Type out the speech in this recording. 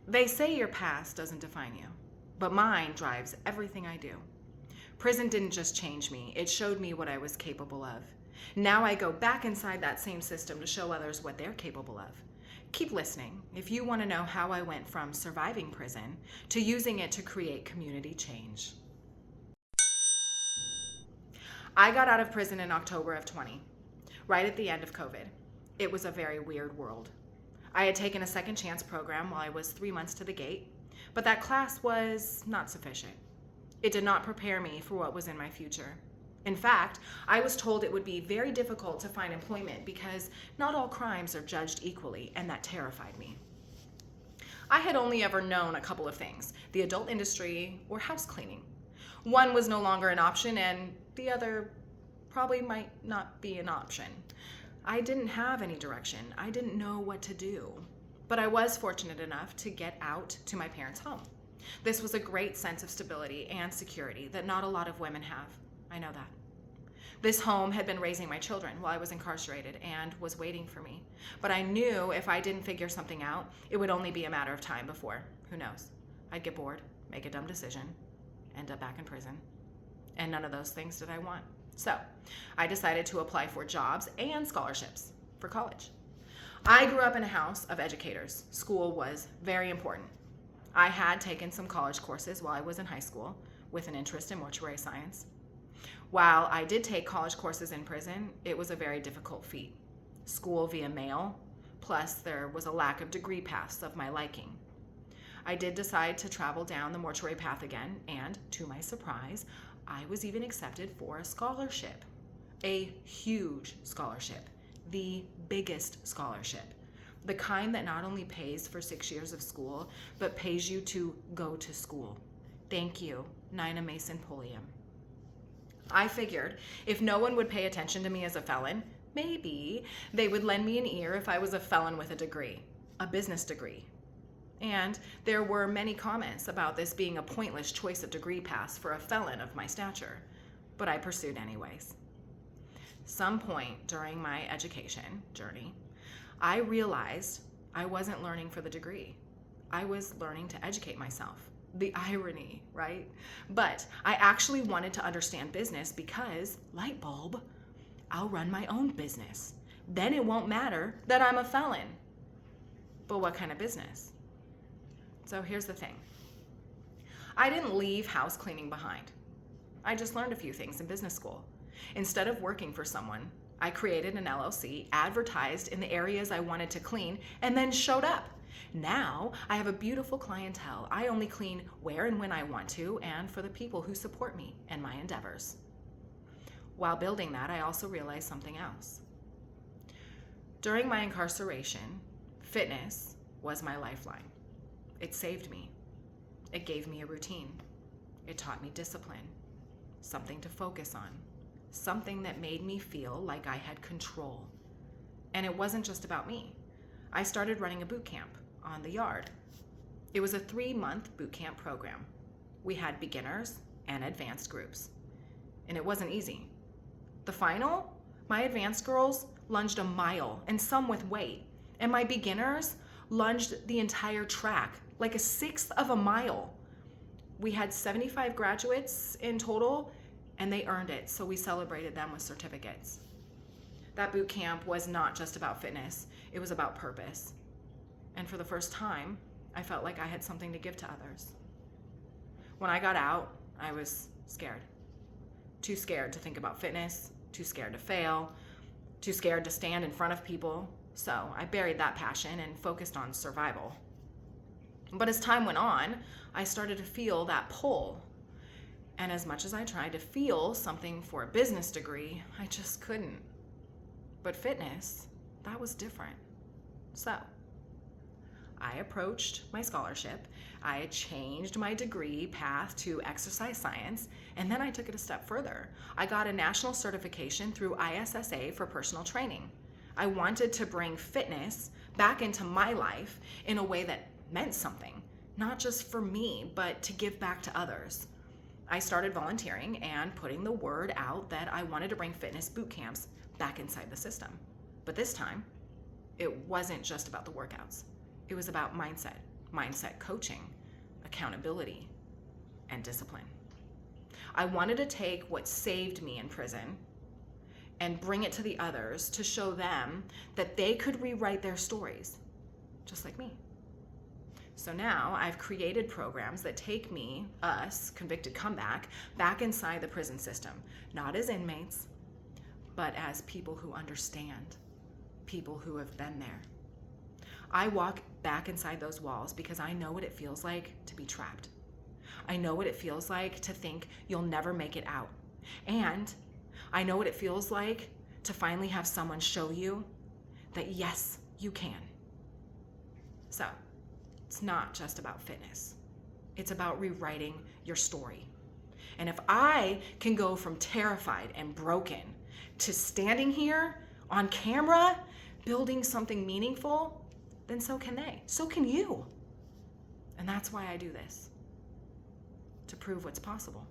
They say your past doesn't define you, but mine drives everything I do. Prison didn't just change me, it showed me what I was capable of. Now I go back inside that same system to show others what they're capable of. Keep listening if you want to know how I went from surviving prison to using it to create community change. I got out of prison in October of 20, right at the end of COVID. It was a very weird world. I had taken a second chance program while I was 3 months to the gate, but that class was not sufficient. It did not prepare me for what was in my future. In fact, I was told it would be very difficult to find employment because not all crimes are judged equally, and that terrified me. I had only ever known a couple of things: the adult industry or house cleaning. One was no longer an option, and the other probably might not be an option. I didn't have any direction. I didn't know what to do. But I was fortunate enough to get out to my parents' home. This was a great sense of stability and security that not a lot of women have. I know that. This home had been raising my children while I was incarcerated and was waiting for me. But I knew if I didn't figure something out, it would only be a matter of time before, who knows, I'd get bored, make a dumb decision, end up back in prison. And none of those things did I want. So I decided to apply for jobs and scholarships for college. I grew up in a house of educators. School was very important. I had taken some college courses while I was in high school with an interest in mortuary science. While I did take college courses in prison, it was a very difficult feat. School via mail, plus there was a lack of degree paths of my liking. I did decide to travel down the mortuary path again, and to my surprise, I was even accepted for a scholarship. A huge scholarship, the biggest scholarship. The kind that not only pays for 6 years of school, but pays you to go to school. Thank you, Nina Mason Pulliam. I figured if no one would pay attention to me as a felon, maybe they would lend me an ear if I was a felon with a degree, a business degree. And there were many comments about this being a pointless choice of degree paths for a felon of my stature, but I pursued anyways. Some point during my education journey, I realized I wasn't learning for the degree. I was learning to educate myself. The irony, right? But I actually wanted to understand business because, light bulb, I'll run my own business. Then it won't matter that I'm a felon. But what kind of business? So here's the thing. I didn't leave house cleaning behind. I just learned a few things in business school. Instead of working for someone, I created an LLC, advertised in the areas I wanted to clean, and then showed up. Now I have a beautiful clientele. I only clean where and when I want to, and for the people who support me and my endeavors. While building that, I also realized something else. During my incarceration, fitness was my lifeline. It saved me. It gave me a routine. It taught me discipline, something to focus on, something that made me feel like I had control. And it wasn't just about me. I started running a boot camp on the yard. It was a 3-month boot camp program. We had beginners and advanced groups. And it wasn't easy. The final, my advanced girls lunged a mile, and some with weight. And my beginners lunged the entire track, like a sixth of a mile. We had 75 graduates in total, and they earned it, so we celebrated them with certificates. That boot camp was not just about fitness, it was about purpose. And for the first time, I felt like I had something to give to others. When I got out, I was scared. Too scared to think about fitness, too scared to fail, too scared to stand in front of people. So I buried that passion and focused on survival. But as time went on, I started to feel that pull. And as much as I tried to feel something for a business degree, I just couldn't. But fitness, that was different. So I approached my scholarship, I changed my degree path to exercise science, and then I took it a step further. I got a national certification through ISSA for personal training. I wanted to bring fitness back into my life in a way that meant something, not just for me, but to give back to others. I started volunteering and putting the word out that I wanted to bring fitness boot camps back inside the system. But this time, it wasn't just about the workouts. It was about mindset, mindset coaching, accountability, and discipline. I wanted to take what saved me in prison and bring it to the others to show them that they could rewrite their stories, just like me. So now I've created programs that take me, us, Convicted Comeback, back inside the prison system, not as inmates, but as people who understand, people who have been there. I walk back inside those walls because I know what it feels like to be trapped. I know what it feels like to think you'll never make it out. And I know what it feels like to finally have someone show you that yes, you can. So, it's not just about fitness. It's about rewriting your story. And if I can go from terrified and broken to standing here on camera, building something meaningful, then so can they. So can you. And that's why I do this, to prove what's possible.